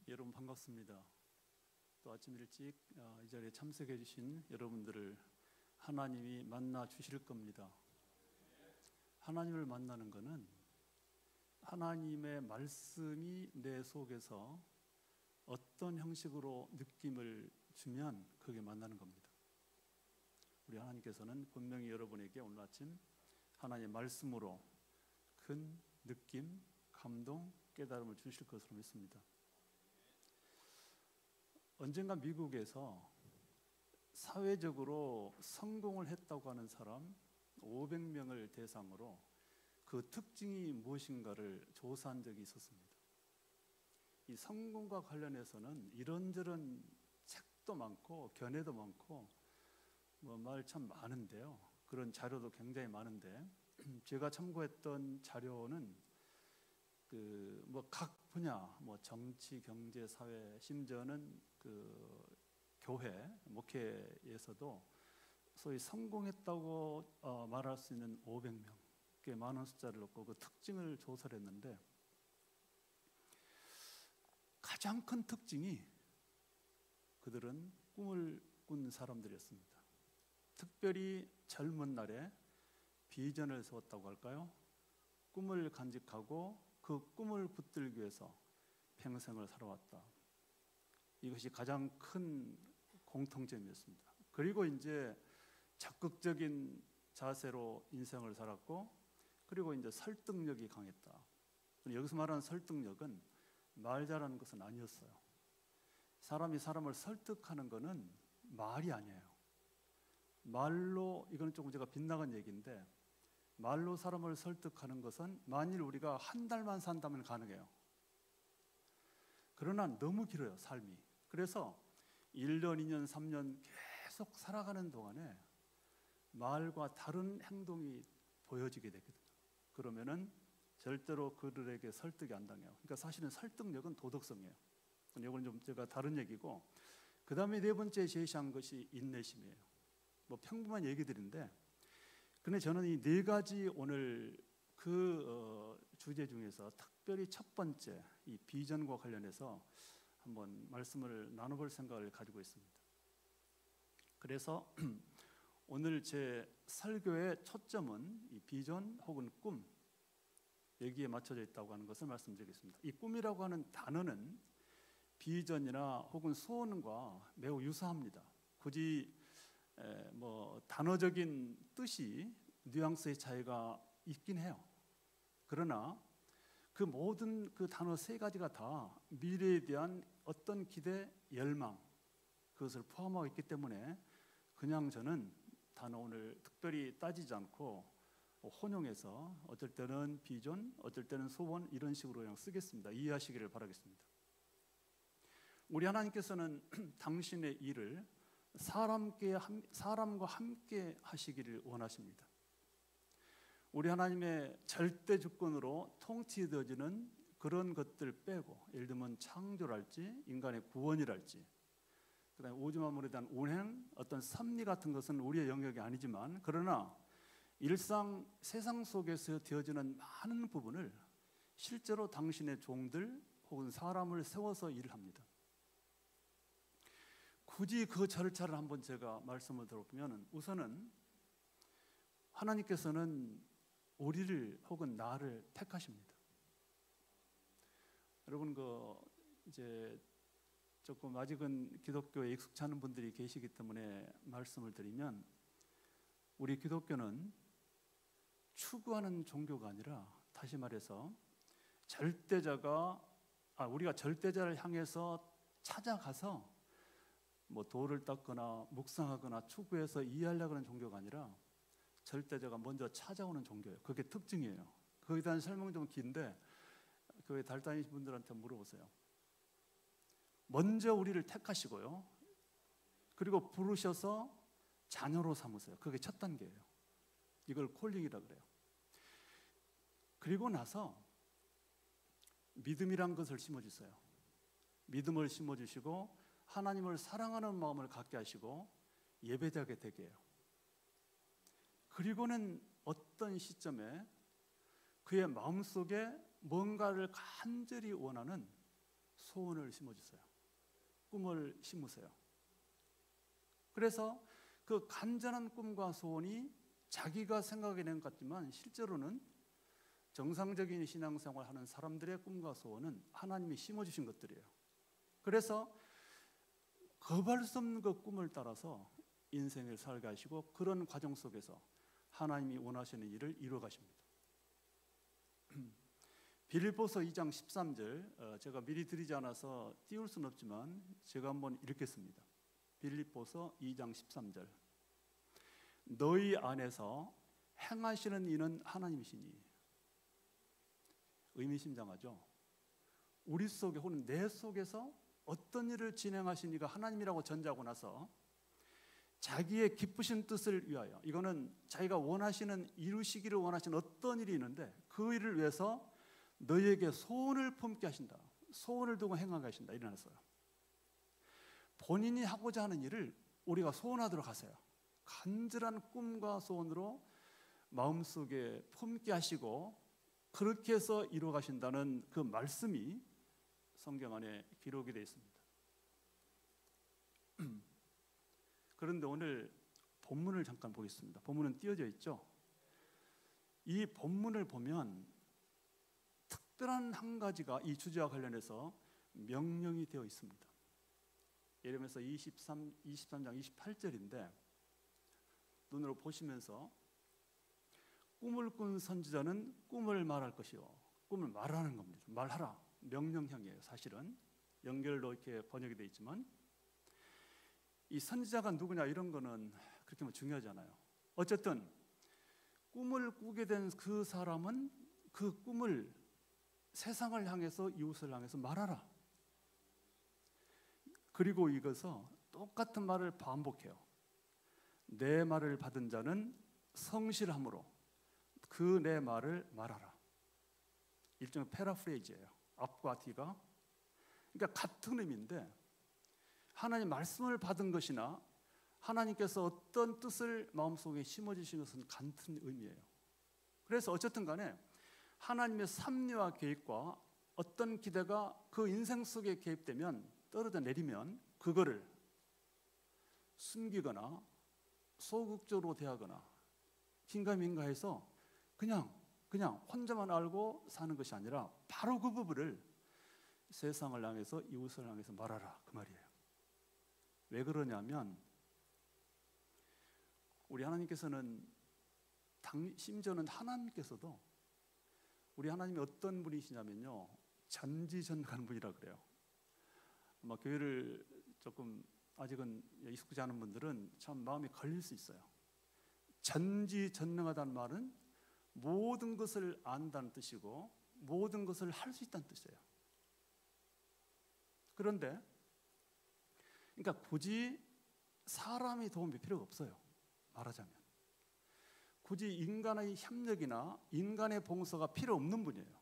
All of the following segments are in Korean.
여러분 반갑습니다. 또 아침 일찍 이 자리에 참석해 주신 여러분들을 하나님이 만나 주실 겁니다. 하나님을 만나는 것은 하나님의 말씀이 내 속에서 어떤 형식으로 느낌을 주면 그게 만나는 겁니다. 우리 하나님께서는 분명히 여러분에게 오늘 아침 하나님의 말씀으로 큰 느낌, 감동, 깨달음을 주실 것으로 믿습니다. 언젠가 미국에서 사회적으로 성공을 했다고 하는 사람 500명을 대상으로 그 특징이 무엇인가를 조사한 적이 있었습니다. 이 성공과 관련해서는 이런저런 책도 많고 견해도 많고 말 참 많은데요. 그런 자료도 굉장히 많은데 제가 참고했던 자료는 각 분야, 정치, 경제, 사회, 심지어는 교회, 목회에서도 소위 성공했다고 말할 수 있는 500명, 꽤 많은 숫자를 놓고 그 특징을 조사를 했는데 가장 큰 특징이 그들은 꿈을 꾼 사람들이었습니다. 특별히 젊은 날에 비전을 세웠다고 할까요? 꿈을 간직하고 그 꿈을 붙들기 위해서 평생을 살아왔다. 이것이 가장 큰 공통점이었습니다. 그리고 이제 적극적인 자세로 인생을 살았고, 그리고 이제 설득력이 강했다. 여기서 말하는 설득력은 말 잘하는 것은 아니었어요. 사람이 사람을 설득하는 것은 말이 아니에요. 말로, 이건 조금 제가 빗나간 얘기인데, 말로 사람을 설득하는 것은 만일 우리가 한 달만 산다면 가능해요. 그러나 너무 길어요, 삶이. 그래서 1년, 2년, 3년 계속 살아가는 동안에 말과 다른 행동이 보여지게 되거든요. 그러면은 절대로 그들에게 설득이 안 당해요. 그러니까 사실은 설득력은 도덕성이에요. 이건 좀 제가 다른 얘기고, 그 다음에 네 번째 제시한 것이 인내심이에요. 평범한 얘기들인데, 근데 저는 이 네 가지 오늘 주제 중에서 특별히 첫 번째 이 비전과 관련해서 한번 말씀을 나눠볼 생각을 가지고 있습니다. 그래서 오늘 제 설교의 초점은 이 비전 혹은 꿈, 여기에 맞춰져 있다고 하는 것을 말씀드리겠습니다. 이 꿈이라고 하는 단어는 비전이나 혹은 소원과 매우 유사합니다. 굳이 단어적인 뜻이 뉘앙스의 차이가 있긴 해요. 그러나 그 모든 그 단어 세 가지가 다 미래에 대한 어떤 기대, 열망, 그것을 포함하고 있기 때문에 그냥 저는 단어 오늘 특별히 따지지 않고 혼용해서 어쩔 때는 비전, 어쩔 때는 소원 이런 식으로 그냥 쓰겠습니다. 이해하시기를 바라겠습니다. 우리 하나님께서는 당신의 일을 사람과 함께 하시기를 원하십니다. 우리 하나님의 절대 주권으로 통치되어지는 그런 것들 빼고, 예를 들면 창조랄지 인간의 구원이랄지, 그다음에 우주 만물에 대한 운행, 어떤 섭리 같은 것은 우리의 영역이 아니지만, 그러나 일상 세상 속에서 되어지는 많은 부분을 실제로 당신의 종들 혹은 사람을 세워서 일을 합니다. 굳이 그 절차를 한번 제가 말씀을 들어보면, 우선은 하나님께서는 우리를 혹은 나를 택하십니다. 여러분 이제 조금 아직은 기독교에 익숙치 않은 분들이 계시기 때문에 말씀을 드리면, 우리 기독교는 추구하는 종교가 아니라, 다시 말해서 우리가 절대자를 향해서 찾아가서 돌을 닦거나 묵상하거나 추구해서 이해하려고 하는 종교가 아니라 절대자가 먼저 찾아오는 종교예요. 그게 특징이에요. 거기에 대한 설명 좀 긴데 교회 달 다니신 분들한테 물어보세요. 먼저 우리를 택하시고요, 그리고 부르셔서 자녀로 삼으세요. 그게 첫 단계예요. 이걸 콜링이라 그래요. 그리고 나서 믿음이란 것을 심어주세요. 믿음을 심어주시고 하나님을 사랑하는 마음을 갖게 하시고 예배자게 되게 해요. 그리고는 어떤 시점에 그의 마음속에 뭔가를 간절히 원하는 소원을 심어주세요. 꿈을 심으세요. 그래서 그 간절한 꿈과 소원이 자기가 생각해낸 것 같지만 실제로는 정상적인 신앙생활을 하는 사람들의 꿈과 소원은 하나님이 심어주신 것들이에요. 그래서 거부할 수 없는 그 꿈을 따라서 인생을 살게 하시고 그런 과정 속에서 하나님이 원하시는 일을 이루어 가십니다. 빌립보서 2장 13절, 제가 미리 드리지 않아서 띄울 수는 없지만 제가 한번 읽겠습니다. 빌립보서 2장 13절. 너희 안에서 행하시는 이는 하나님이시니. 의미심장하죠. 우리 속에 혹은 내 속에서 어떤 일을 진행하신 이가 하나님이라고 전제하고 나서 자기의 기쁘신 뜻을 위하여, 이거는 자기가 원하시는, 이루시기를 원하시는 어떤 일이 있는데 그 일을 위해서 너희에게 소원을 품게 하신다. 소원을 두고 행하게 하신다. 일어났어요. 본인이 하고자 하는 일을 우리가 소원하도록 하세요. 간절한 꿈과 소원으로 마음속에 품게 하시고 그렇게 해서 이루어 가신다는 그 말씀이 성경 안에 기록이 되어 있습니다. 그런데 오늘 본문을 잠깐 보겠습니다. 본문은 띄어져 있죠. 이 본문을 보면 특별한 한 가지가 이 주제와 관련해서 명령이 되어 있습니다. 예레미야서 23장 28절인데 눈으로 보시면서 꿈을 꾼 선지자는 꿈을 말할 것이요. 꿈을 말하는 겁니다. 말하라. 명령형이에요. 사실은 연결로 이렇게 번역이 되어 있지만 이 선지자가 누구냐 이런 거는 그렇게 뭐 중요하지 않아요. 어쨌든 꿈을 꾸게 된 그 사람은 그 꿈을 세상을 향해서 이웃을 향해서 말하라. 그리고 이것서 똑같은 말을 반복해요. 내 말을 받은 자는 성실함으로 그 내 말을 말하라. 일종의 패러프레이즈예요. 앞과 뒤가. 그러니까 같은 의미인데 하나님 말씀을 받은 것이나 하나님께서 어떤 뜻을 마음속에 심어주신 것은 같은 의미예요. 그래서 어쨌든 간에 하나님의 섭리와 계획과 어떤 기대가 그 인생 속에 개입되면 떨어져 내리면 그거를 숨기거나 소극적으로 대하거나 긴가민가해서 그냥 혼자만 알고 사는 것이 아니라 바로 그 부분을 세상을 향해서 이웃을 향해서 말하라 그 말이에요. 왜 그러냐면 우리 하나님께서는 심지어는 하나님께서도 우리 하나님이 어떤 분이시냐면요 전지전능한 분이라 그래요. 아마 교회를 조금 아직은 익숙지 않은 분들은 참 마음이 걸릴 수 있어요. 전지전능하다는 말은 모든 것을 안다는 뜻이고 모든 것을 할 수 있다는 뜻이에요. 그런데 그러니까 굳이 사람의 도움이 필요가 없어요. 말하자면 굳이 인간의 협력이나 인간의 봉사가 필요 없는 분이에요.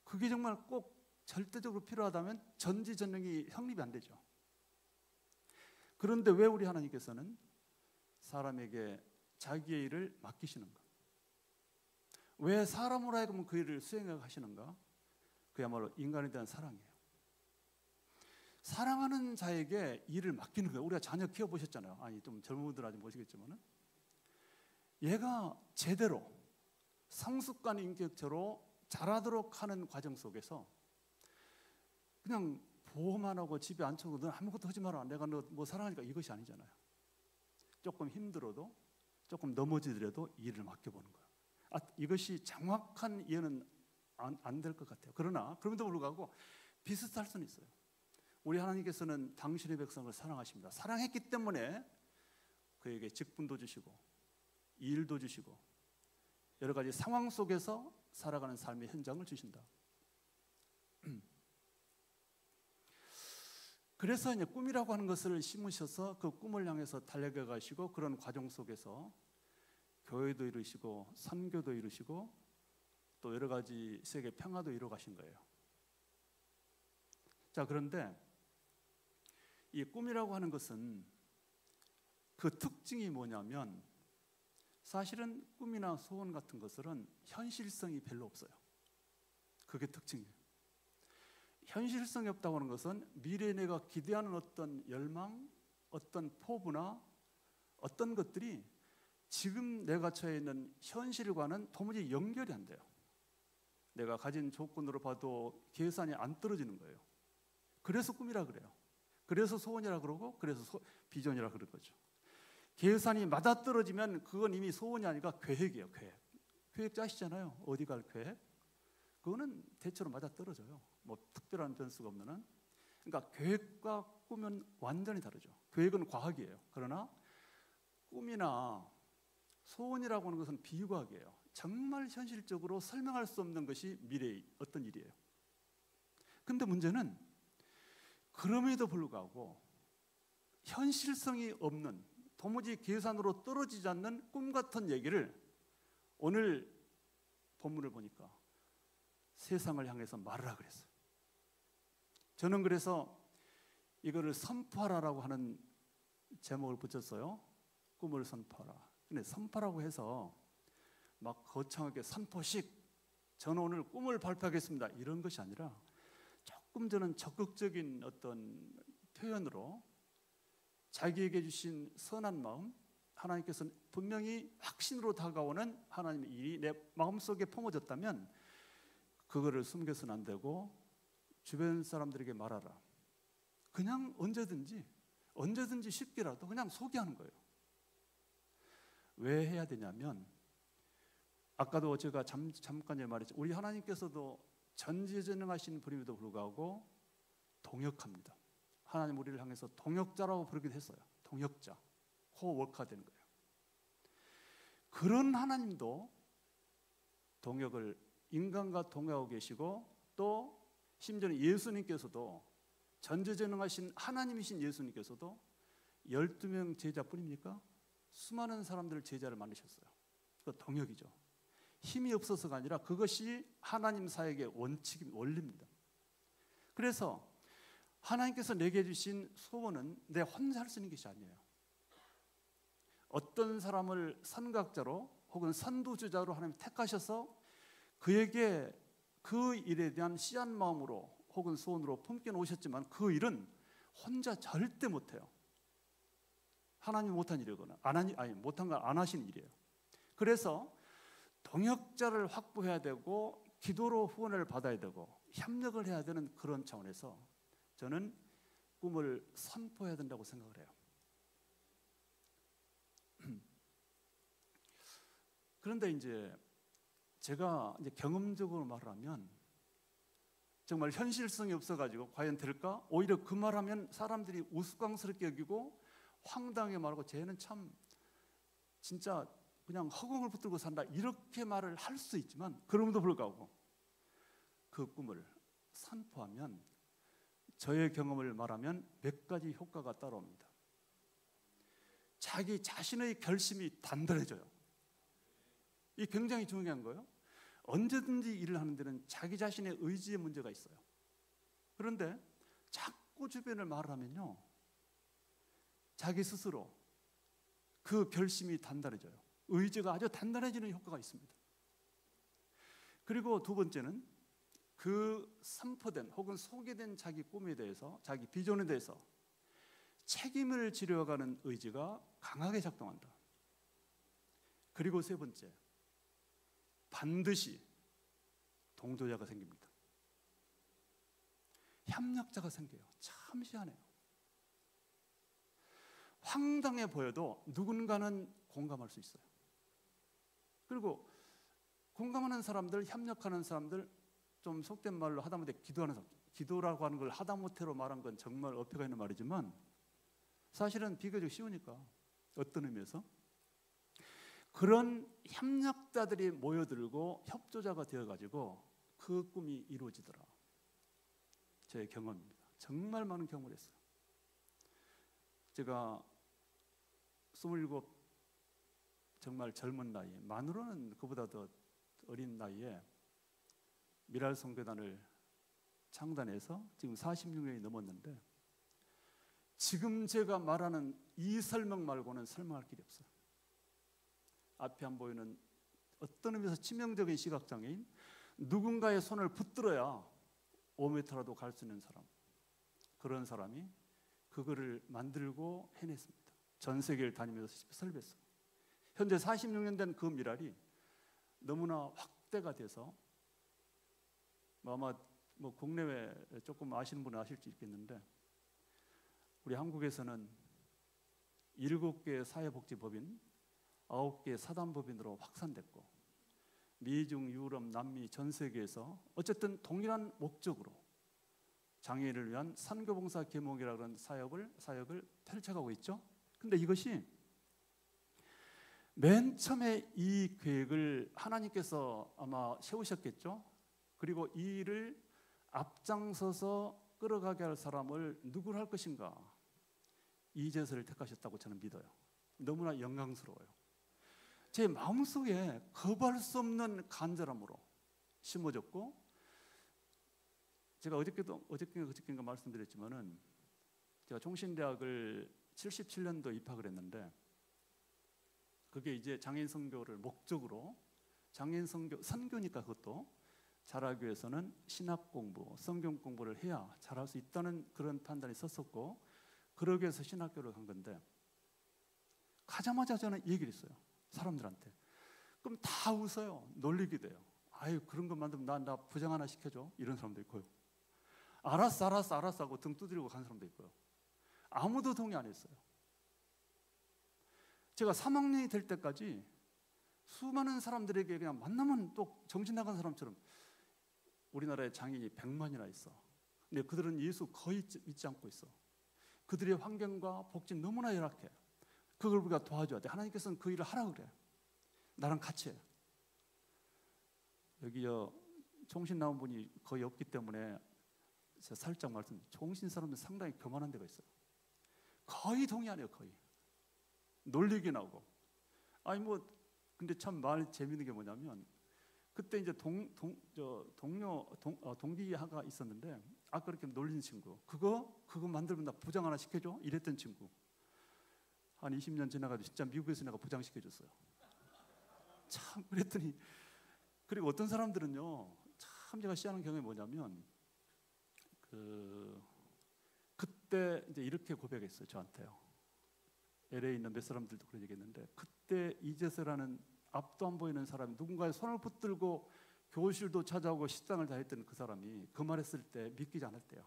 그게 정말 꼭 절대적으로 필요하다면 전지전능이 성립이 안 되죠. 그런데 왜 우리 하나님께서는 사람에게 자기의 일을 맡기시는가? 왜 사람으로 하여금 그 일을 수행하게 하시는가? 그야말로 인간에 대한 사랑이에요. 사랑하는 자에게 일을 맡기는 거예요. 우리가 자녀 키워보셨잖아요. 아니 좀 젊은 분들 아직 모르시겠지만 얘가 제대로 성숙한 인격체로 자라도록 하는 과정 속에서 그냥 보호만 하고 집에 앉혀놓고 너 아무것도 하지 마라. 내가 너 뭐 사랑하니까 이것이 아니잖아요. 조금 힘들어도 조금 넘어지더라도 일을 맡겨보는 거예요. 이것이 정확한 이해는 안 될 것 같아요. 그러나 그럼에도 불구하고 비슷할 수는 있어요. 우리 하나님께서는 당신의 백성을 사랑하십니다. 사랑했기 때문에 그에게 직분도 주시고 일도 주시고 여러 가지 상황 속에서 살아가는 삶의 현장을 주신다. 그래서 이제 꿈이라고 하는 것을 심으셔서 그 꿈을 향해서 달려가 가시고 그런 과정 속에서 교회도 이루시고 선교도 이루시고 또 여러 가지 세계 평화도 이루어 가신 거예요. 자, 그런데 이 꿈이라고 하는 것은 그 특징이 뭐냐면 사실은 꿈이나 소원 같은 것들은 현실성이 별로 없어요. 그게 특징이에요. 현실성이 없다고 하는 것은 미래에 내가 기대하는 어떤 열망, 어떤 포부나 어떤 것들이 지금 내가 처해 있는 현실과는 도무지 연결이 안 돼요. 내가 가진 조건으로 봐도 계산이 안 떨어지는 거예요. 그래서 꿈이라 그래요. 그래서 소원이라 그러고, 그래서 비전이라 그런 거죠. 계산이 맞아떨어지면 그건 이미 소원이 아니라 계획이에요. 계획 짜시잖아요. 어디 갈 계획? 그거는 대체로 맞아떨어져요. 뭐 특별한 변수가 없는 한. 그러니까 계획과 꿈은 완전히 다르죠. 계획은 과학이에요. 그러나 꿈이나 소원이라고 하는 것은 비과학이에요. 정말 현실적으로 설명할 수 없는 것이 미래의 어떤 일이에요. 근데 문제는 그럼에도 불구하고 현실성이 없는, 도무지 계산으로 떨어지지 않는 꿈 같은 얘기를 오늘 본문을 보니까 세상을 향해서 말하라 그랬어요. 저는 그래서 이거를 선포하라라고 하는 제목을 붙였어요. 꿈을 선포하라. 근데 선포라고 해서 막 거창하게 선포식, 저는 오늘 꿈을 발표하겠습니다, 이런 것이 아니라 조금 저는 적극적인 어떤 표현으로 자기에게 주신 선한 마음, 하나님께서 분명히 확신으로 다가오는 하나님의 일이 내 마음속에 품어졌다면 그거를 숨겨서는 안 되고 주변 사람들에게 말하라. 그냥 언제든지 쉽게라도 그냥 소개하는 거예요. 왜 해야 되냐면, 아까도 제가 잠깐 말했죠. 우리 하나님께서도 전지전능하신 분임에도 불구하고 동역합니다. 하나님 우리를 향해서 동역자라고 부르기도 했어요. 동역자, 코워커가 되는 거예요. 그런 하나님도 동역을 인간과 동역하고 계시고, 또 심지어는 예수님께서도, 전지전능하신 하나님이신 예수님께서도 12명 제자뿐입니까? 수많은 사람들을 제자를 만드셨어요. 그 동역이죠. 힘이 없어서가 아니라 그것이 하나님 사역의 원리입니다. 그래서 하나님께서 내게 주신 소원은 내 혼자 할 수 있는 것이 아니에요. 어떤 사람을 선각자로 혹은 선두주자로 하나님 택하셔서 그에게 그 일에 대한 씨앗 마음으로 혹은 소원으로 품겨 놓으셨지만 그 일은 혼자 절대 못해요. 하나님이 못한 일이거나 못한 걸 안 하신 일이에요. 그래서 동역자를 확보해야 되고 기도로 후원을 받아야 되고 협력을 해야 되는 그런 차원에서 저는 꿈을 선포해야 된다고 생각을 해요. 그런데 이제 제가 경험적으로 말하면 정말 현실성이 없어가지고 과연 될까? 오히려 그 말하면 사람들이 우스꽝스럽게 여기고 황당하게 말하고 쟤는 참 진짜 그냥 허공을 붙들고 산다, 이렇게 말을 할 수 있지만, 그럼에도 불구하고 그 꿈을 선포하면, 저의 경험을 말하면 몇 가지 효과가 따라옵니다. 자기 자신의 결심이 단단해져요. 이 굉장히 중요한 거예요. 언제든지 일을 하는 데는 자기 자신의 의지에 문제가 있어요. 그런데 자꾸 주변을 말하면요, 자기 스스로 그 결심이 단단해져요. 의지가 아주 단단해지는 효과가 있습니다. 그리고 두 번째는 그 선포된 혹은 소개된 자기 꿈에 대해서, 자기 비전에 대해서 책임을 지려가는 의지가 강하게 작동한다. 그리고 세 번째, 반드시 동조자가 생깁니다. 협력자가 생겨요. 참 희한해요. 황당해 보여도 누군가는 공감할 수 있어요. 그리고 공감하는 사람들, 협력하는 사람들, 좀 속된 말로 하다못해 기도하는 사람, 기도라고 하는 걸 하다못해로 말한 건 정말 어폐가 있는 말이지만 사실은 비교적 쉬우니까, 어떤 의미에서 그런 협력자들이 모여들고 협조자가 되어가지고 그 꿈이 이루어지더라. 제 경험입니다. 정말 많은 경험을 했어요. 제가 27 정말 젊은 나이에, 만으로는 그보다 더 어린 나이에 미랄 선교단을 창단해서 지금 46년이 넘었는데, 지금 제가 말하는 이 설명 말고는 설명할 길이 없어요. 앞에 안 보이는 어떤 의미에서 치명적인 시각장애인, 누군가의 손을 붙들어야 5m라도 갈 수 있는 사람, 그런 사람이 그거를 만들고 해냈습니다. 전 세계를 다니면서 설계했어요. 현재 46년 된 그 미랄이 너무나 확대가 돼서 아마 국내외 조금 아시는 분은 아실 수 있겠는데, 우리 한국에서는 7개의 사회복지법인, 9개의 사단법인으로 확산됐고, 미중, 유럽, 남미 전 세계에서 어쨌든 동일한 목적으로 장애인을 위한 선교봉사 계몽이라는 사역을 펼쳐가고 있죠. 근데 이것이 맨 처음에 이 계획을 하나님께서 아마 세우셨겠죠. 그리고 이 일을 앞장서서 끌어가게 할 사람을 누구를 할 것인가, 이재서를 택하셨다고 저는 믿어요. 너무나 영광스러워요. 제 마음속에 거부할 수 없는 간절함으로 심어졌고, 제가 어저께인가 말씀드렸지만은 제가 종신대학을 77년도에 입학을 했는데, 그게 이제 장애인 선교를 목적으로, 장애인 선교니까 그것도 잘하기 위해서는 신학 공부, 성경 공부를 해야 잘할 수 있다는 그런 판단이 있었었고, 그러기 위해서 신학교를 간 건데, 가자마자 저는 얘기를 했어요. 사람들한테. 그럼 다 웃어요. 놀리게 돼요. 아유, 그런 거 만들면 나 부장 하나 시켜줘. 이런 사람도 있고요. 알았어 하고 등 두드리고 간 사람도 있고요. 아무도 동의 안 했어요. 제가 3학년이 될 때까지 수많은 사람들에게 그냥 만나면 또 정신 나간 사람처럼, 우리나라에 장애인이 100만이나 있어. 근데 그들은 예수 거의 믿지 않고 있어. 그들의 환경과 복지 너무나 열악해. 그걸 우리가 도와줘야 돼. 하나님께서는 그 일을 하라 그래. 나랑 같이 해. 여기 종신 나온 분이 거의 없기 때문에 제가 살짝 종신 사람들 상당히 교만한 데가 있어요. 거의 동의 안 해요. 거의 놀리긴 하고. 근데 참 말 재밌는 게 뭐냐면, 그때 이제 동기하가 있었는데, 아까 그렇게 놀리는 친구, 그거 만들면 나 부장 하나 시켜줘 이랬던 친구, 한 20년 지나가도 진짜 미국에서 내가 부장 시켜줬어요. 참 그랬더니, 그리고 어떤 사람들은요, 참 제가 시하는 경험이 뭐냐면, 그때 이제 이렇게 고백했어요. 저한테요. LA에 있는 몇 사람들도 그런 얘기했는데, 그때 이재서라는 앞도 안 보이는 사람이 누군가의 손을 붙들고 교실도 찾아오고 식당을 다 했던 그 사람이 그 말했을 때 믿기지 않았대요.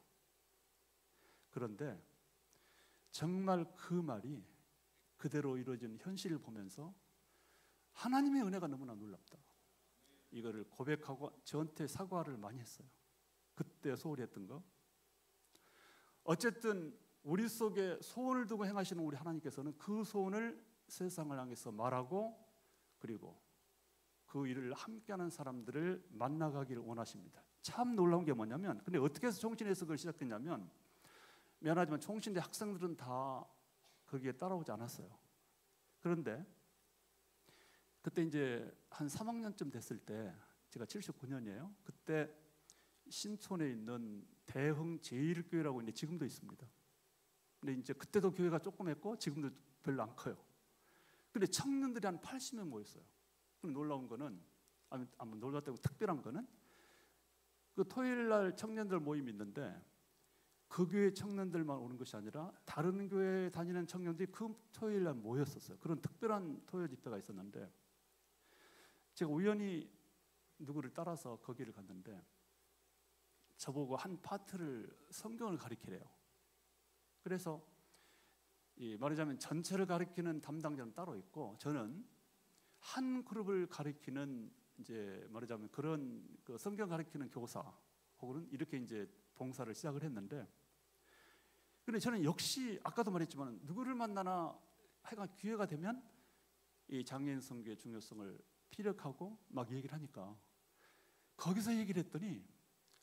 그런데 정말 그 말이 그대로 이루어진 현실을 보면서 하나님의 은혜가 너무나 놀랍다, 이거를 고백하고 저한테 사과를 많이 했어요. 그때 소홀히 했던 거. 어쨌든 우리 속에 소원을 두고 행하시는 우리 하나님께서는 그 소원을 세상을 향해서 말하고, 그리고 그 일을 함께하는 사람들을 만나가기를 원하십니다. 참 놀라운 게 뭐냐면, 근데 어떻게 해서 종신에서 그걸 시작했냐면, 미안하지만 종신대 학생들은 다 거기에 따라오지 않았어요. 그런데 그때 이제 한 3학년쯤 됐을 때, 제가 79년이에요. 그때 신촌에 있는 대흥 제1교회라고 있는데 지금도 있습니다. 근데 이제 그때도 교회가 조그맸고 지금도 별로 안 커요. 근데 청년들이 한 80명 모였어요. 그럼 놀라운 거는, 놀랍다고 특별한 거는, 그 토요일 날 청년들 모임이 있는데 그 교회 청년들만 오는 것이 아니라 다른 교회에 다니는 청년들이 그 토요일 날 모였었어요. 그런 특별한 토요 집회가 있었는데, 제가 우연히 누구를 따라서 거기를 갔는데, 저보고 한 파트를 성경을 가르치래요. 그래서 말하자면 전체를 가르치는 담당자는 따로 있고, 저는 한 그룹을 가르치는, 이제 말하자면 그런 그 성경 가르치는 교사, 혹은 이렇게 이제 봉사를 시작을 했는데, 근데 저는 역시 아까도 말했지만 누구를 만나나 하여간 기회가 되면 이 장애인 선교의 중요성을 피력하고 막 얘기를 하니까, 거기서 얘기를 했더니,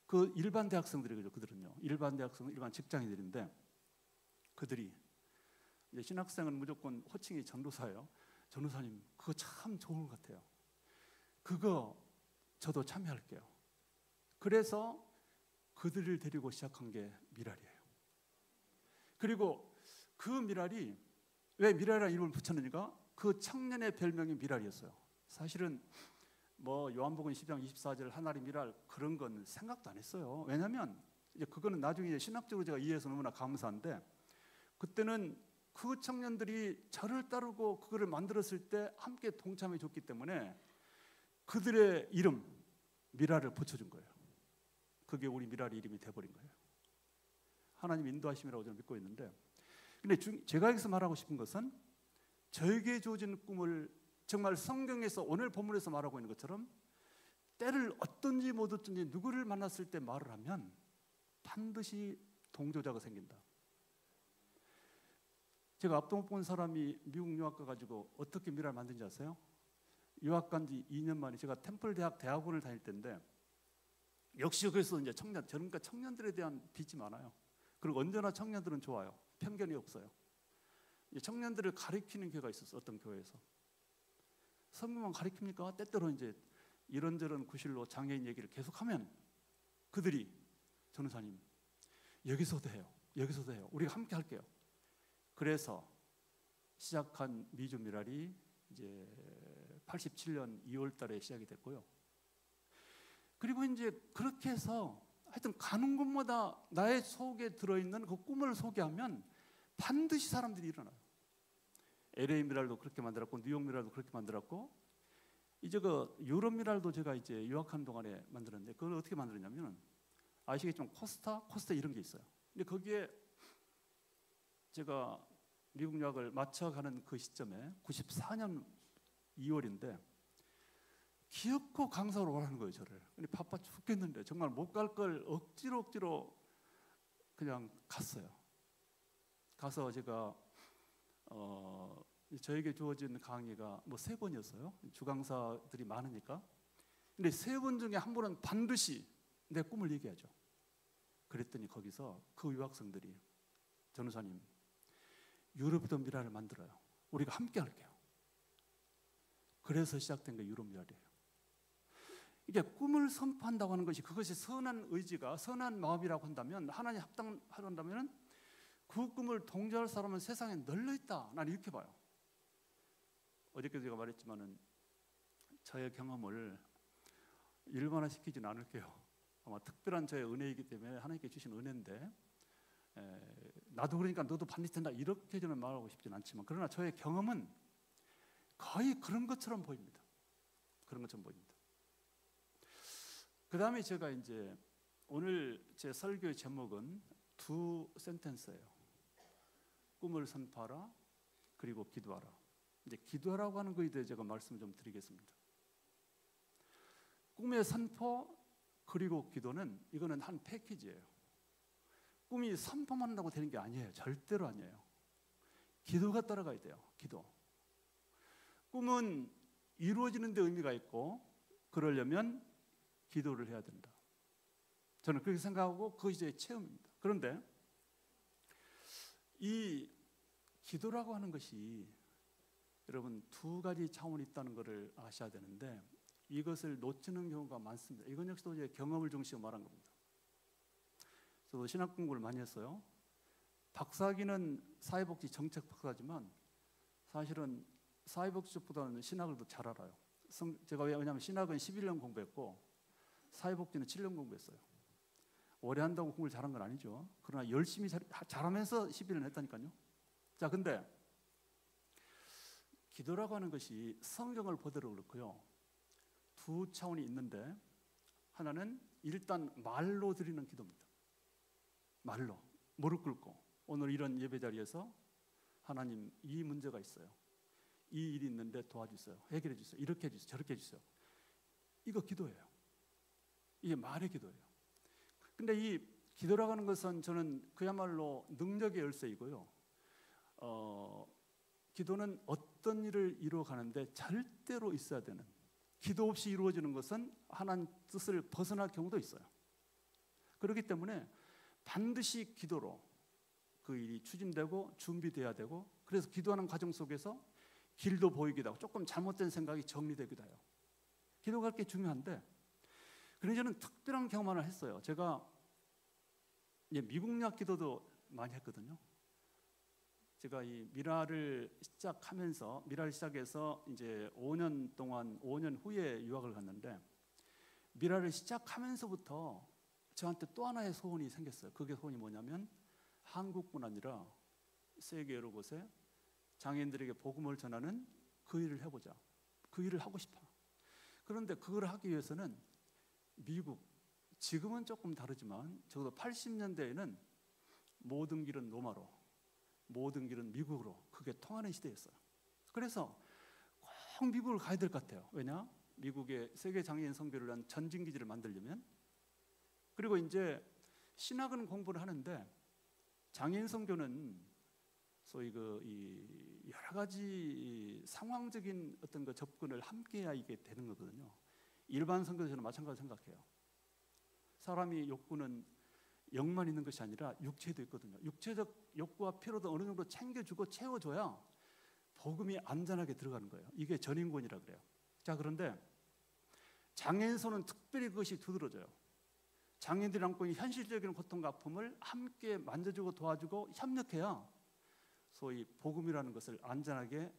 그 일반 대학생들이죠. 그들은요, 일반 대학생, 일반 직장인들인데, 그들이 이제 신학생은 무조건 호칭이 전도사예요. 전도사님, 그거 참 좋은 것 같아요. 그거 저도 참여할게요. 그래서 그들을 데리고 시작한 게 미랄이에요. 그리고 그 미랄이, 왜 미랄이라는 이름을 붙였느니까, 그 청년의 별명이 미랄이었어요. 사실은 뭐 요한복음 12장 24절 하나님 일할 그런 건 생각도 안 했어요. 왜냐하면 이제 그거는 나중에 이제 신학적으로 제가 이해해서 너무나 감사한데, 그때는 그 청년들이 저를 따르고 그거를 만들었을 때 함께 동참해 줬기 때문에 그들의 이름 미라를 붙여준 거예요. 그게 우리 미라의 이름이 돼버린 거예요. 하나님 인도하심이라고 저는 믿고 있는데, 근데 제가 여기서 말하고 싶은 것은 저에게 주어진 꿈을 정말 성경에서 오늘 본문에서 말하고 있는 것처럼 때를 어떤지 못 어떤지 누구를 만났을 때 말을 하면 반드시 동조자가 생긴다. 제가 앞도 못 본 사람이 미국 유학 가가지고 어떻게 미라를 만든지 아세요? 유학 간 지 2년 만에 제가 템플 대학 대학원을 다닐 때인데, 역시 그래서 이제 그러니까 청년들에 대한 빚이 많아요. 그리고 언제나 청년들은 좋아요. 편견이 없어요. 청년들을 가리키는 교회가 있었어요. 어떤 교회에서 성경만 가리킵니까? 때때로 이제 이런저런 구실로 장애인 얘기를 계속하면 그들이 전우사님 여기서도 해요. 여기서도 해요. 우리가 함께 할게요. 그래서 시작한 미주 미랄이 이제 87년 2월 달에 시작이 됐고요. 그리고 이제 그렇게 해서 하여튼 가는 곳마다 나의 속에 들어있는 그 꿈을 소개하면 반드시 사람들이 일어나요. LA 미랄도 그렇게 만들었고, 뉴욕 미랄도 그렇게 만들었고, 이제 그 유럽 미랄도 제가 이제 유학한 동안에 만들었는데, 그걸 어떻게 만들었냐면 아시겠지만 코스타 이런 게 있어요. 근데 거기에 제가 미국 유학을 마쳐가는 그 시점에 94년 2월인데 기어코 강사로 오라는 거예요, 저를. 근데 바빠 죽겠는데 정말 못 갈 걸 억지로 그냥 갔어요. 가서 제가 저에게 주어진 강의가 뭐 3번이었어요. 주강사들이 많으니까. 근데 3번 중에 한 번은 반드시 내 꿈을 얘기하죠. 그랬더니 거기서 그 유학생들이 전우사님 유럽 미라를 만들어요. 우리가 함께 할게요. 그래서 시작된 게 유럽 미라예요. 이게 꿈을 선포한다고 하는 것이, 그것이 선한 의지가 선한 마음이라고 한다면, 하나님 합당한다면 그 꿈을 동조할 사람은 세상에 널려 있다. 난 이렇게 봐요. 어저께도 제가 말했지만은 저의 경험을 일반화시키지는 않을게요. 아마 특별한 저의 은혜이기 때문에 하나님께 주신 은혜인데, 나도 그러니까 너도 반드시 된다 이렇게 저는 말하고 싶지는 않지만, 그러나 저의 경험은 거의 그런 것처럼 보입니다. 그런 것처럼 보입니다. 그 다음에 제가 이제 오늘 제 설교의 제목은 2 센텐스예요. 꿈을 선포하라, 그리고 기도하라. 이제 기도하라고 하는 거에 대해 제가 말씀을 좀 드리겠습니다. 꿈의 선포 그리고 기도는 이거는 한 패키지예요. 꿈이 선포만 한다고 되는 게 아니에요. 절대로 아니에요. 기도가 따라가야 돼요. 기도. 꿈은 이루어지는 데 의미가 있고, 그러려면 기도를 해야 된다. 저는 그렇게 생각하고 그것이 제 체험입니다. 그런데 이 기도라고 하는 것이 여러분 2가지 차원이 있다는 것을 아셔야 되는데, 이것을 놓치는 경우가 많습니다. 이건 역시도 제 경험을 중심으로 말한 겁니다. 저도 신학 공부를 많이 했어요. 박사학위는 사회복지 정책 박사지만 사실은 사회복지 쪽보다는 신학을 더 잘 알아요. 제가 왜냐하면 신학은 11년 공부했고 사회복지는 7년 공부했어요. 오래 한다고 공부를 잘한 건 아니죠. 그러나 열심히 잘하면서 11년 했다니까요. 자, 근데 기도라고 하는 것이 성경을 보더라도 그렇고요. 2 차원이 있는데, 하나는 일단 말로 드리는 기도입니다. 말로 무릎 꿇고 오늘 이런 예배 자리에서 하나님 이 문제가 있어요. 이 일이 있는데 도와주세요. 해결해 주세요. 이렇게 해주세요. 저렇게 해주세요. 이거 기도예요. 이게 말의 기도예요. 근데 이 기도라고 하는 것은 저는 그야말로 능력의 열쇠이고요. 기도는 어떤 일을 이루어가는데 절대로 있어야 되는, 기도 없이 이루어지는 것은 하나님 뜻을 벗어날 경우도 있어요. 그렇기 때문에 반드시 기도로 그 일이 추진되고 준비돼야 되고, 그래서 기도하는 과정 속에서 길도 보이기도 하고 조금 잘못된 생각이 정리되기도 해요. 기도가 그렇게 중요한데, 그래서 저는 특별한 경험 하나 했어요. 제가 이제 미국 약 기도도 많이 했거든요. 제가 이 미라를 시작해서 이제 5년 동안 5년 후에 유학을 갔는데 미라를 시작하면서부터 저한테 또 하나의 소원이 생겼어요. 그게 소원이 뭐냐면 한국뿐 아니라 세계 여러 곳에 장애인들에게 복음을 전하는 그 일을 해보자. 그 일을 하고 싶어. 그런데 그걸 하기 위해서는 미국, 지금은 조금 다르지만 적어도 80년대에는 모든 길은 로마로, 모든 길은 미국으로, 그게 통하는 시대였어요. 그래서 꼭 미국을 가야 될 것 같아요. 왜냐? 미국의 세계 장애인 선교를 위한 전진기지를 만들려면. 그리고 이제 신학은 공부를 하는데 장애인 선교는 소위 이 여러 가지 상황적인 어떤 그 접근을 함께해야 이게 되는 거거든요. 일반 선교도 저는 마찬가지로 생각해요. 사람이 욕구는 영만 있는 것이 아니라 육체도 있거든요. 육체적 욕구와 필요도 어느 정도 챙겨주고 채워줘야 복음이 안전하게 들어가는 거예요. 이게 전인권이라 그래요. 자, 그런데 장애인선은 특별히 그것이 두드러져요. 장애인들이 안고 있는 현실적인 고통과 아픔을 함께 만져주고 도와주고 협력해야 소위 복음이라는 것을 안전하게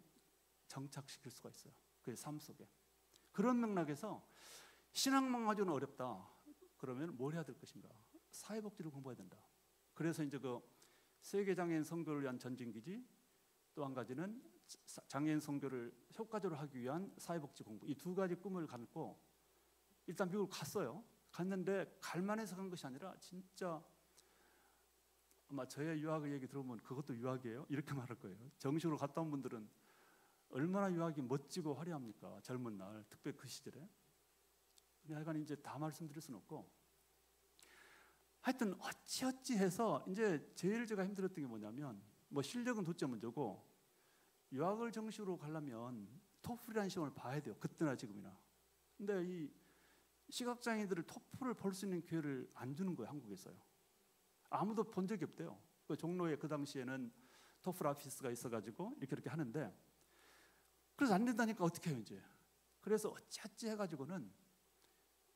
정착시킬 수가 있어요. 그의 삶 속에. 그런 맥락에서 신앙만가지고는 어렵다. 그러면 뭘 해야 될 것인가? 사회복지를 공부해야 된다. 그래서 이제 그 세계장애인 선교를 위한 전진기지, 또 한 가지는 장애인 선교를 효과적으로 하기 위한 사회복지 공부, 이 두 가지 꿈을 갖고 일단 미국을 갔어요. 갔는데 갈만해서 간 것이 아니라 진짜 아마 저의 유학 얘기 들어보면 그것도 유학이에요? 이렇게 말할 거예요. 정식으로 갔다 온 분들은 얼마나 유학이 멋지고 화려합니까? 젊은 날, 특별히 그 시절에. 하여간 이제 다 말씀드릴 수는 없고, 하여튼 어찌어찌 해서 이제 제일 제가 힘들었던 게 뭐냐면, 뭐 실력은 둘째 문제고 유학을 정식으로 가려면 토플이라는 시험을 봐야 돼요. 그때나 지금이나. 근데 이 시각장애인들을 토플을 볼 수 있는 기회를 안 주는 거예요, 한국에서요. 아무도 본 적이 없대요. 그 종로에 그 당시에는 토플 오피스가 있어가지고 이렇게 하는데, 그래서 안 된다니까 어떻게 해요 이제. 그래서 어찌어찌 해가지고는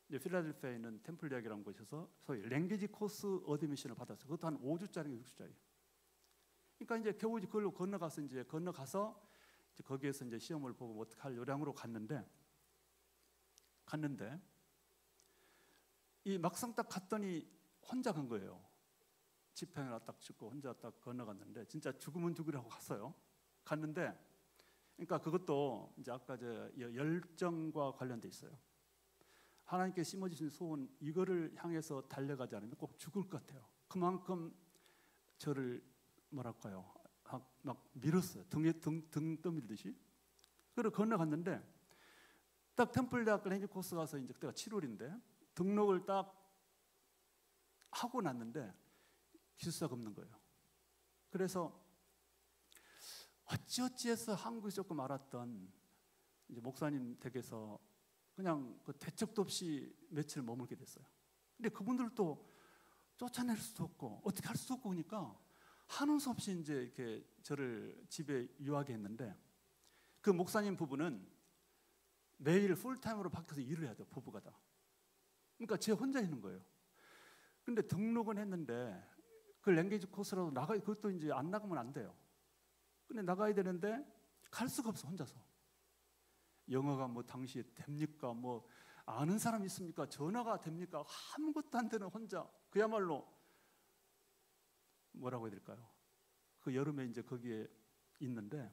이제 필라델피아에 있는 템플 대학이라는 곳에서 소위 랭귀지 코스 어드미션을 받았어요. 그것도 한 5주짜리 6주짜리. 그러니까 이제 겨우 그걸로 건너가서 이제 거기에서 이제 시험을 보고 어떻게 할 요량으로 갔는데 이 막상 딱 갔더니 혼자 간 거예요. 지평을 딱 찍고 혼자 딱 건너갔는데 진짜 죽으면 죽으라고 갔어요. 갔는데 그러니까 그것도 이제 아까 저 열정과 관련돼 있어요. 하나님께 심어주신 소원 이거를 향해서 달려가지 않으면 꼭 죽을 것 같아요. 그만큼 저를 뭐랄까요, 막 밀었어요. 등 떠밀듯이. 그래서 건너갔는데 딱 템플대학 랭귀지 코스 가서 이제 그때가 7월인데 등록을 딱 하고 났는데 기숙사가 없는 거예요. 그래서 어찌어찌해서 한국에 조금 알았던 이제 목사님 댁에서 그냥 그 대책도 없이 며칠 머물게 됐어요. 근데 그분들도 쫓아낼 수도 없고 어떻게 할 수도 없고 그러니까 하는 수 없이 이제 이렇게 저를 집에 유하게 했는데, 그 목사님 부부는 매일 풀타임으로 밖에서 일을 해야 돼요. 부부가 다. 그러니까 제 혼자 있는 거예요. 근데 등록은 했는데 그 랭귀지 코스라도 그것도 이제 안 나가면 안 돼요. 근데 나가야 되는데 갈 수가 없어, 혼자서. 영어가 뭐 당시에 됩니까? 뭐 아는 사람 있습니까? 전화가 됩니까? 아무것도 안 되는 혼자. 그야말로 뭐라고 해야 될까요? 그 여름에 이제 거기에 있는데,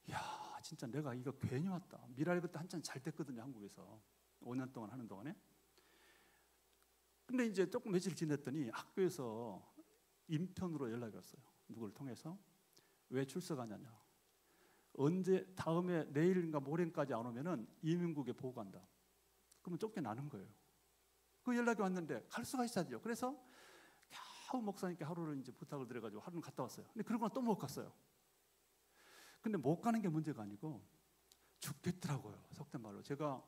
야, 진짜 내가 이거 괜히 왔다. 미랄 그때 한참 잘 됐거든요, 한국에서. 5년 동안 하는 동안에. 근데 이제 조금 며칠 지냈더니 학교에서 인편으로 연락이 왔어요. 누구를 통해서. 왜 출석 안 하냐. 언제 다음에 내일인가 모레까지 안 오면은 이민국에 보고간다. 그러면 쫓겨나는 거예요. 그 연락이 왔는데 갈 수가 있어야죠. 그래서 겨우 목사님께 하루를 이제 부탁을 드려가지고 하루는 갔다 왔어요. 근데 그러고 또 못 갔어요. 근데 못 가는 게 문제가 아니고 죽겠더라고요. 속된 말로. 제가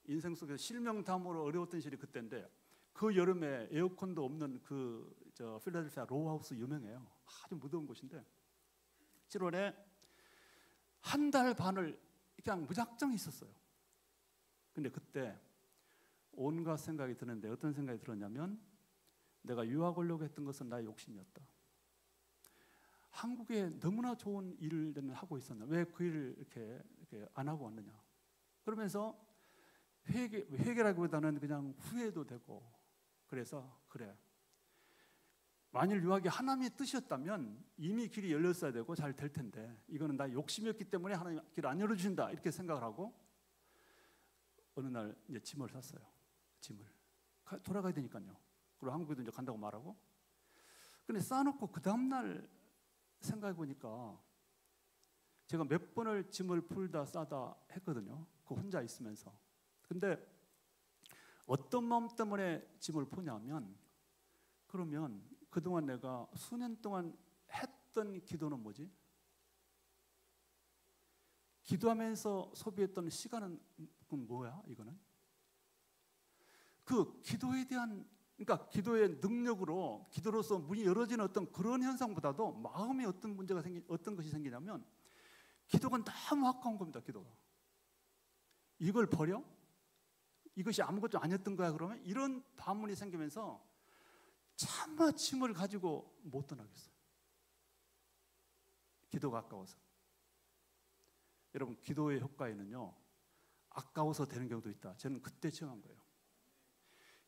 인생 속에서 실명담으로 어려웠던 시절이 그때인데, 그 여름에 에어컨도 없는 저 필라델피아 로우하우스 유명해요. 아주 무더운 곳인데 7월에 한 달 반을 그냥 무작정 있었어요. 근데 그때 온갖 생각이 드는데 어떤 생각이 들었냐면, 내가 유학 오려고 했던 것은 나의 욕심이었다. 한국에 너무나 좋은 일을 하고 있었나? 왜 그 일을 이렇게 안 하고 왔느냐? 그러면서 회개라기보다는 그냥 후회도 되고, 그래서 그래, 만일 유학이 하나님의 뜻이었다면 이미 길이 열렸어야 되고 잘 될 텐데 이거는 나 욕심이었기 때문에 하나님 길 안 열어주신다 이렇게 생각을 하고 어느 날 이제 짐을 샀어요. 짐을 돌아가야 되니까요. 그리고 한국에도 이제 간다고 말하고. 근데 쌓아놓고 그 다음날 생각해 보니까 제가 몇 번을 짐을 풀다 싸다 했거든요. 그 혼자 있으면서. 근데 어떤 마음 때문에 짐을 푸냐면, 그러면 그동안 내가 수년 동안 했던 기도는 뭐지? 기도하면서 소비했던 시간은 뭐야? 이거는 그 기도에 대한, 그러니까 기도의 능력으로 기도로서 문이 열어지는 어떤 그런 현상보다도 마음에 어떤 문제가 어떤 것이 생기냐면 기도가 너무 아까운 겁니다. 기도가 이걸 버려? 이것이 아무것도 아니었던 거야? 그러면 이런 반문이 생기면서 차마 짐을 가지고 못 떠나겠어요. 기도가 아까워서. 여러분, 기도의 효과에는요, 아까워서 되는 경우도 있다. 저는 그때 체험한 거예요.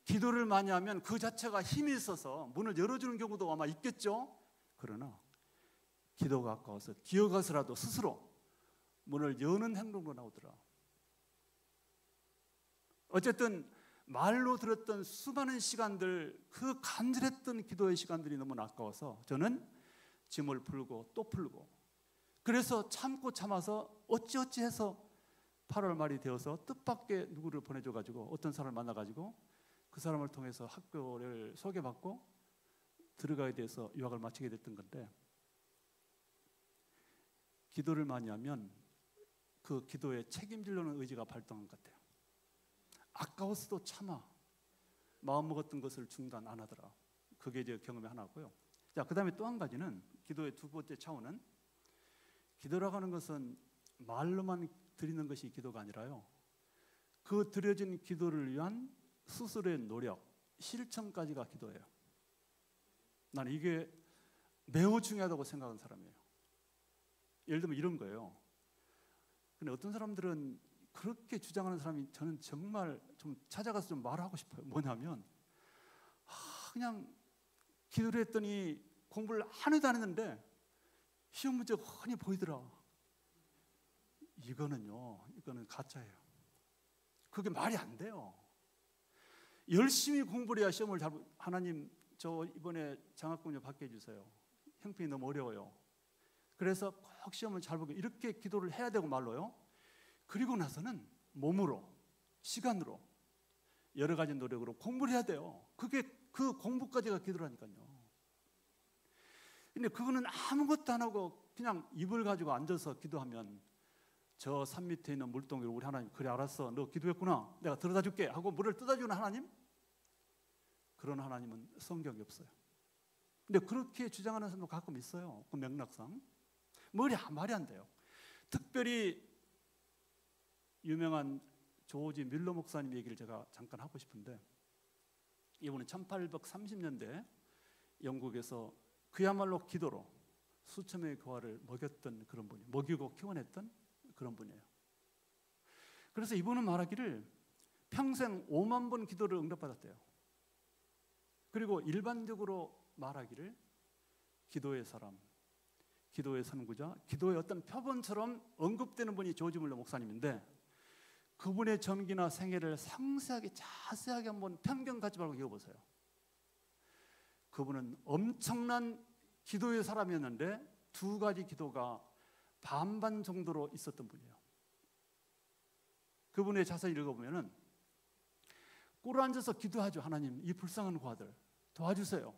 기도를 많이 하면 그 자체가 힘이 있어서 문을 열어주는 경우도 아마 있겠죠. 그러나 기도가 아까워서 기어가서라도 스스로 문을 여는 행동으로 나오더라. 어쨌든 말로 들었던 수많은 시간들, 그 간절했던 기도의 시간들이 너무 아까워서 저는 짐을 풀고 또 풀고, 그래서 참고 참아서 어찌어찌 해서 8월 말이 되어서 뜻밖의 누구를 보내줘가지고 어떤 사람을 만나가지고 그 사람을 통해서 학교를 소개받고 들어가야 돼서 유학을 마치게 됐던 건데, 기도를 많이 하면 그 기도에 책임지려는 의지가 발동한 것 같아요. 아까웠어도 참아 마음 먹었던 것을 중단 안 하더라. 그게 제 경험의 하나고요. 자, 그 다음에 또 한 가지는, 기도의 두 번째 차원은, 기도라고 하는 것은 말로만 드리는 것이 기도가 아니라요, 그 드려진 기도를 위한 스스로의 노력, 실천까지가 기도예요. 나는 이게 매우 중요하다고 생각하는 사람이에요. 예를 들면 이런 거예요. 근데 어떤 사람들은 그렇게 주장하는 사람이, 저는 정말 좀 찾아가서 좀 말하고 싶어요. 뭐냐면 그냥 기도를 했더니 공부를 하나도 안 했는데 시험 문제가 훤히 보이더라. 이거는 가짜예요. 그게 말이 안 돼요. 열심히 공부를 해야 시험을 잘, 하나님 저 이번에 장학금 좀 받게 해주세요. 형편이 너무 어려워요. 그래서 꼭 시험을 잘 보게, 이렇게 기도를 해야 되고 말로요. 그리고 나서는 몸으로, 시간으로, 여러 가지 노력으로 공부를 해야 돼요. 그게 그 공부까지가 기도라니까요. 근데 그거는 아무것도 안 하고 그냥 입을 가지고 앉아서 기도하면 저 산 밑에 있는 물동이로 우리 하나님, 그래 알았어, 너 기도했구나, 내가 들어다 줄게 하고 물을 뜯어주는 하나님? 그런 하나님은 성경에 없어요. 근데 그렇게 주장하는 사람도 가끔 있어요. 그 맥락상 말이 안 돼요. 특별히 유명한 조지 밀러 목사님 얘기를 제가 잠깐 하고 싶은데, 이분은 1830년대 영국에서 그야말로 기도로 수천 명의 교화를 먹였던 그런 분이, 먹이고 키워냈던 그런 분이에요. 그래서 이분은 말하기를 평생 5만 번 기도를 응답받았대요. 그리고 일반적으로 말하기를 기도의 사람, 기도의 선구자, 기도의 어떤 표본처럼 언급되는 분이 조지 밀러 목사님인데, 그분의 전기나 생애를 상세하게 자세하게 한번 편견 갖지 말고 읽어보세요. 그분은 엄청난 기도의 사람이었는데 두 가지 기도가 반반 정도로 있었던 분이에요. 그분의 자세히 읽어보면은 꿇어 앉아서 기도하죠. 하나님, 이 불쌍한 고아들 도와주세요.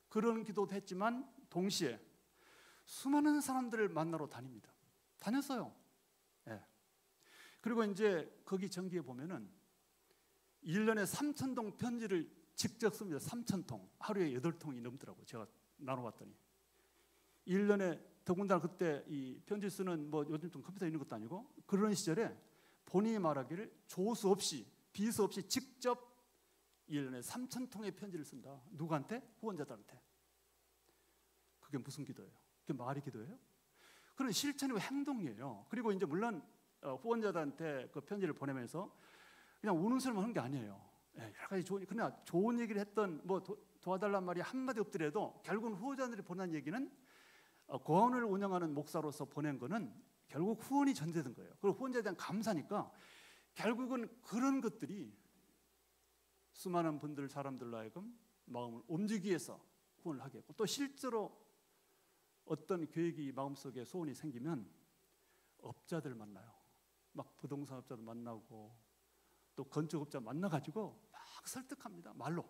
그런 기도도 했지만 동시에 수많은 사람들을 만나러 다닙니다. 다녔어요. 네. 그리고 이제 거기 전기에 보면은 1년에 3,000통 편지를 직접 씁니다. 3,000통. 하루에 8통이 넘더라고요. 제가 나눠봤더니. 1년에, 더군다나 그때 이 편지 쓰는 뭐 요즘 좀 컴퓨터 있는 것도 아니고 그런 시절에 본인이 말하기를 조수 없이, 비서 없이 직접 1년에 3,000통의 편지를 쓴다. 누구한테? 후원자들한테. 그게 무슨 기도예요? 그게 말이 기도예요? 그런 실천이고 행동이에요. 그리고 이제 물론 후원자들한테 그 편지를 보내면서 그냥 우는 소리만 하는 게 아니에요. 여러 가지 그러나 좋은 얘기를 했던 뭐 도와달란 말이 한마디 없더라도 결국은 후원자들이 보낸 얘기는 고아원을 운영하는 목사로서 보낸 거는 결국 후원이 전제된 거예요. 그리고 후원자에 대한 감사니까 결국은 그런 것들이 수많은 분들 사람들로 하여금 마음을 움직이기 위해서 후원을 하게 했고, 또 실제로 어떤 계획이 마음속에 소원이 생기면 업자들 만나요. 막 부동산 업자도 만나고 또 건축업자 만나가지고 막 설득합니다. 말로.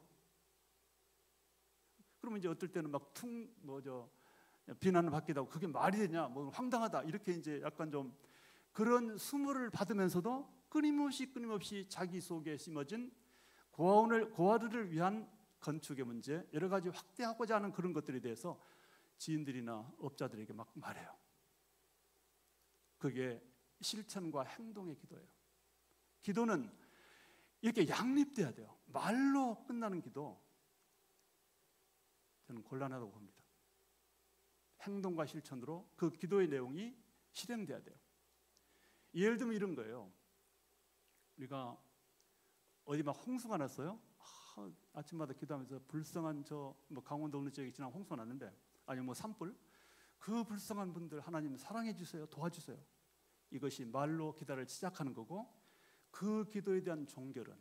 그러면 이제 어떨 때는 막 비난을 받기도 하고 그게 말이 되냐, 뭐 황당하다 이렇게 이제 약간 좀 그런 수모를 받으면서도 끊임없이 자기 속에 심어진 고아들을 위한 건축의 문제, 여러 가지 확대하고자 하는 그런 것들에 대해서 지인들이나 업자들에게 막 말해요. 그게 실천과 행동의 기도예요. 기도는 이렇게 양립돼야 돼요. 말로 끝나는 기도 저는 곤란하다고 봅니다. 행동과 실천으로 그 기도의 내용이 실행돼야 돼요. 예를 들면 이런 거예요. 우리가 어디 막 홍수가 났어요. 아침마다 기도하면서 불쌍한 뭐 강원도 어느 지역에 지난 홍수가 났는데, 아니면 뭐 산불, 그 불쌍한 분들 하나님 사랑해 주세요, 도와주세요. 이것이 말로 기도를 시작하는 거고, 그 기도에 대한 종결은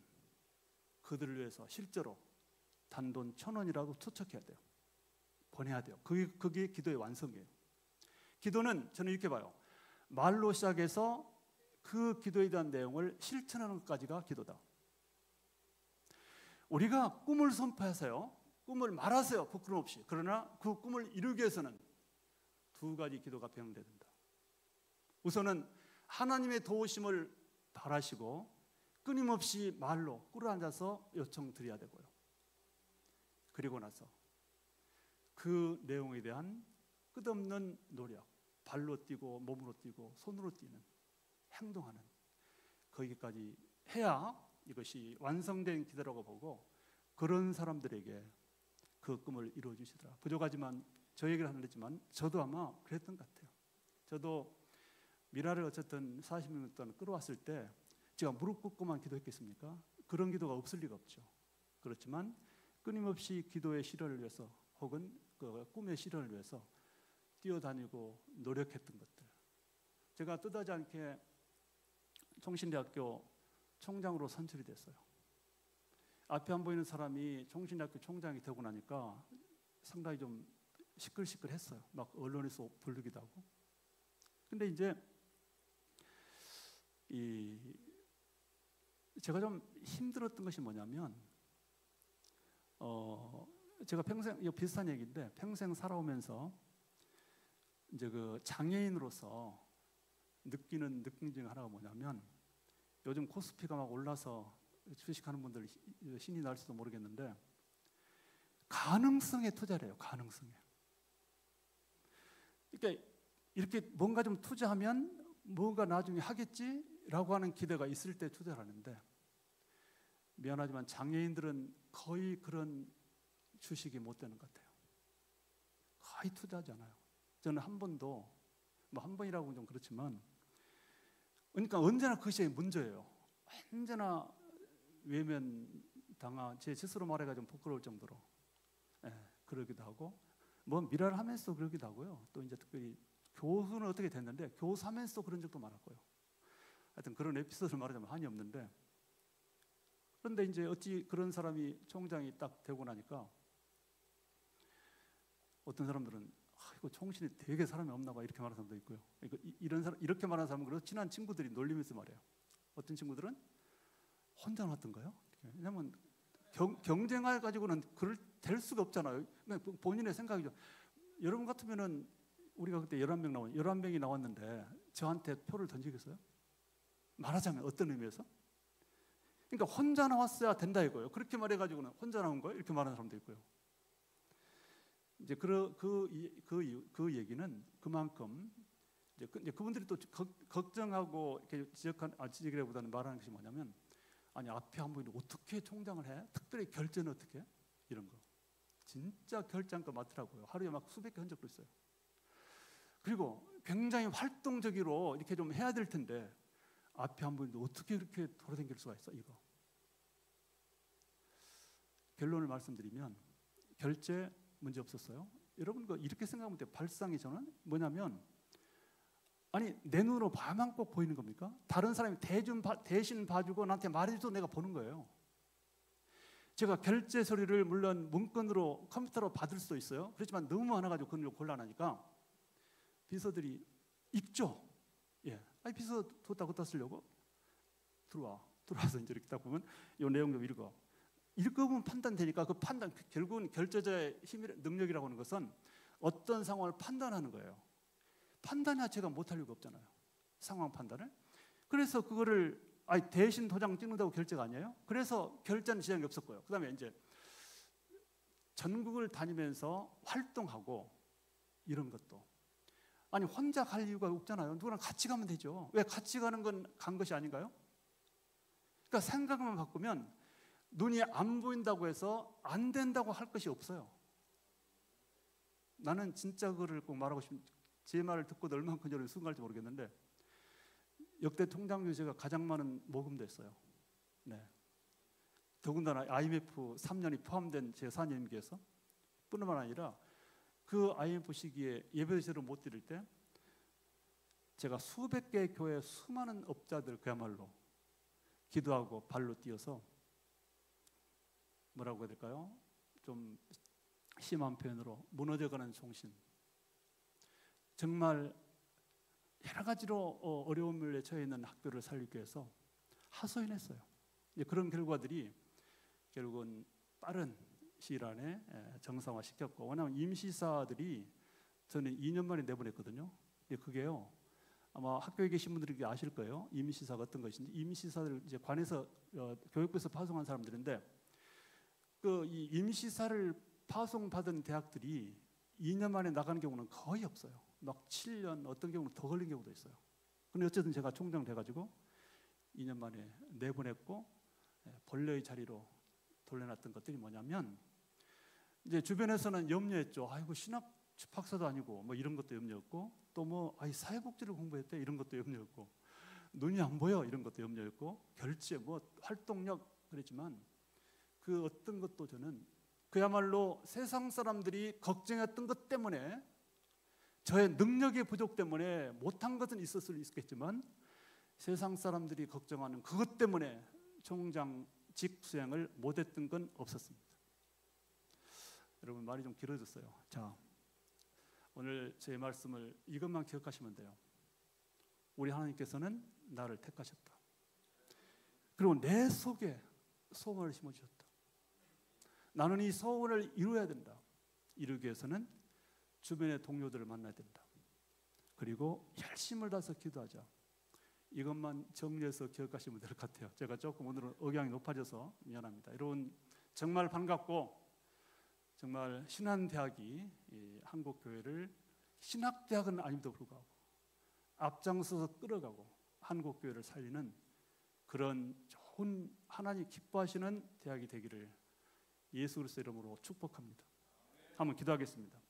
그들을 위해서 실제로 단돈 1,000원이라도 투척해야 돼요. 보내야 돼요. 그게 기도의 완성이에요. 기도는 저는 이렇게 봐요. 말로 시작해서 그 기도에 대한 내용을 실천하는 것까지가 기도다. 우리가 꿈을 선포하세요. 꿈을 말하세요. 부끄럼 없이. 그러나 그 꿈을 이루기 위해서는 두 가지 기도가 병돼야 된다. 우선은 하나님의 도우심을 바라시고 끊임없이 말로 꿇어앉아서 요청드려야 되고요. 그리고 나서 그 내용에 대한 끝없는 노력, 발로 뛰고 몸으로 뛰고 손으로 뛰는, 행동하는, 거기까지 해야 이것이 완성된 기도라고 보고, 그런 사람들에게 그 꿈을 이루어 주시더라. 부족하지만 저 얘기를 하는데지만 저도 아마 그랬던 것 같아요. 저도 미라를 어쨌든 40년 동안 끌어왔을 때 제가 무릎 꿇고만 기도했겠습니까? 그런 기도가 없을 리가 없죠. 그렇지만 끊임없이 기도의 실현을 위해서 혹은 그 꿈의 실현을 위해서 뛰어다니고 노력했던 것들, 제가 뜻하지 않게 총신대학교 총장으로 선출이 됐어요. 앞에 안 보이는 사람이 총신대학교 총장이 되고 나니까 상당히 좀 시끌시끌했어요. 막 언론에서 부르기도 하고. 근데 이제 제가 좀 힘들었던 것이 뭐냐면, 제가 평생, 이거 비슷한 얘기인데, 평생 살아오면서 이제 그 장애인으로서 느끼는 느낌 중에 하나가 뭐냐면, 요즘 코스피가 막 올라서 주식하는 분들 신이 날지도 모르겠는데, 가능성에 투자를 해요. 가능성에. 그러니까 이렇게 뭔가 좀 투자하면 뭔가 나중에 하겠지라고 하는 기대가 있을 때 투자를 하는데, 미안하지만 장애인들은 거의 그런 주식이 못 되는 것 같아요. 거의 투자하지 않아요. 저는 한 번도, 뭐 한 번이라고 좀 그렇지만, 그러니까 언제나 그것이 문제예요. 언제나 외면당하, 제 스스로 말해가 좀 부끄러울 정도로 그러기도 하고, 뭐 미라를 하면서 그러기도 하고요. 또 이제 특별히 교수는 어떻게 됐는데 교수하면서 그런 적도 많았고요. 하여튼 그런 에피소드를 말하자면 한이 없는데, 그런데 이제 어찌 그런 사람이 총장이 딱 되고 나니까 어떤 사람들은 이거 총신이 되게 사람이 없나 봐 이렇게 말하는 사람도 있고요. 이런 사람, 이렇게 말하는 사람은 그래서 친한 친구들이 놀리면서 말해요. 어떤 친구들은 혼자 나왔던가요? 왜냐하면 경쟁할 가지고는 될 수가 없잖아요. 본인의 생각이죠. 여러분 같으면은 우리가 그때 11명이 나왔는데 저한테 표를 던지겠어요? 말하자면 어떤 의미에서? 그러니까 혼자 나왔어야 된다 이거예요. 그렇게 말해가지고는 혼자 나온 거예요? 이렇게 말하는 사람도 있고요. 이제 그 얘기는 그만큼 이제 그분들이 또 걱정하고 이렇게 지적이라기보다는 말하는 것이 뭐냐면, 아니 앞에 한 분이 어떻게 총장을 해? 특별히 결제는 어떻게 해? 이런 거 진짜 결제한 거 많더라고요. 하루에 막 수백 개 한 적도 있어요. 그리고 굉장히 활동적으로 이렇게 좀 해야 될 텐데 앞에 한 분이 어떻게 이렇게 돌아다닐 수가 있어? 이거 결론을 말씀드리면 결제 문제 없었어요. 여러분 이렇게 생각하면 돼요. 발상이 저는 뭐냐면 아니 내 눈으로 봐만 꼭 보이는 겁니까? 다른 사람이 대신 봐주고 나한테 말해줘도 내가 보는 거예요. 제가 결제 서류를 물론 문건으로 컴퓨터로 받을 수도 있어요. 그렇지만 너무 많아가지고 그건 곤란하니까 비서들이 읽죠. 예, 아니 비서 뒀다 걷다 쓰려고 들어와서 이제 이렇게 딱 보면 이 내용 좀 읽어보면 판단되니까 그 판단 결국은 결제자의 능력이라고 하는 것은 어떤 상황을 판단하는 거예요. 판단해야 제가 못할 이유가 없잖아요. 상황 판단을. 그래서 그거를 대신 도장 찍는다고 결제가 아니에요. 그래서 결제는 지장이 없었고요. 그 다음에 이제 전국을 다니면서 활동하고 이런 것도 아니 혼자 갈 이유가 없잖아요. 누구랑 같이 가면 되죠. 왜 같이 가는 건 간 것이 아닌가요? 그러니까 생각만 바꾸면 눈이 안 보인다고 해서 안 된다고 할 것이 없어요. 나는 진짜 그거를 꼭 말하고 싶은 제 말을 듣고도 얼마큼 저를 순간할지 모르겠는데 역대 통장 유세가 가장 많은 모금도 했어요. 네. 더군다나 IMF 3년이 포함된 제 사님께서 뿐만 아니라 그 IMF 시기에 예배제로 못 드릴 때 제가 수백 개의 교회 수많은 업자들 그야말로 기도하고 발로 뛰어서 뭐라고 해야 될까요? 좀 심한 표현으로 무너져가는 종신 정말 여러 가지로 어려움을 처해 있는 학교를 살리기 위해서 하소연했어요. 그런 결과들이 결국은 빠른 시일 안에 정상화시켰고 왜냐하면 임시사들이 저는 2년 만에 내보냈거든요. 그게요 아마 학교에 계신 분들이 아실 거예요. 임시사가 어떤 것인지. 임시사를 이제 관에서 교육부에서 파송한 사람들인데 이 임시사를 파송받은 대학들이 2년 만에 나가는 경우는 거의 없어요. 막 7년 어떤 경우는 더 걸린 경우도 있어요. 근데 어쨌든 제가 총장 돼가지고 2년 만에 내보냈고 본래의 자리로 돌려놨던 것들이 뭐냐면 이제 주변에서는 염려했죠. 아이고 신학 박사도 아니고 뭐 이런 것도 염려했고 또 뭐 사회복지를 공부했대 이런 것도 염려했고 눈이 안 보여 이런 것도 염려했고 결제 뭐 활동력 그랬지만 그 어떤 것도 저는 그야말로 세상 사람들이 걱정했던 것 때문에 저의 능력의 부족 때문에 못한 것은 있었겠지만 세상 사람들이 걱정하는 그것 때문에 총장직 수행을 못했던 건 없었습니다. 여러분 말이 좀 길어졌어요. 자, 오늘 제 말씀을 이것만 기억하시면 돼요. 우리 하나님께서는 나를 택하셨다. 그리고 내 속에 소원을 심어주셨다. 나는 이 소원을 이루어야 된다. 이루기 위해서는 주변의 동료들을 만나야 된다. 그리고 열심을 다해서 기도하자. 이것만 정리해서 기억하시면 될 것 같아요. 제가 조금 오늘은 억양이 높아져서 미안합니다. 여러분 정말 반갑고 정말 신한대학이 이 한국교회를 신학대학은 아님에도 불구하고 앞장서서 끌어가고 한국교회를 살리는 그런 좋은 하나님 기뻐하시는 대학이 되기를 예수 그리스도 이름으로 축복합니다. 한번 기도하겠습니다.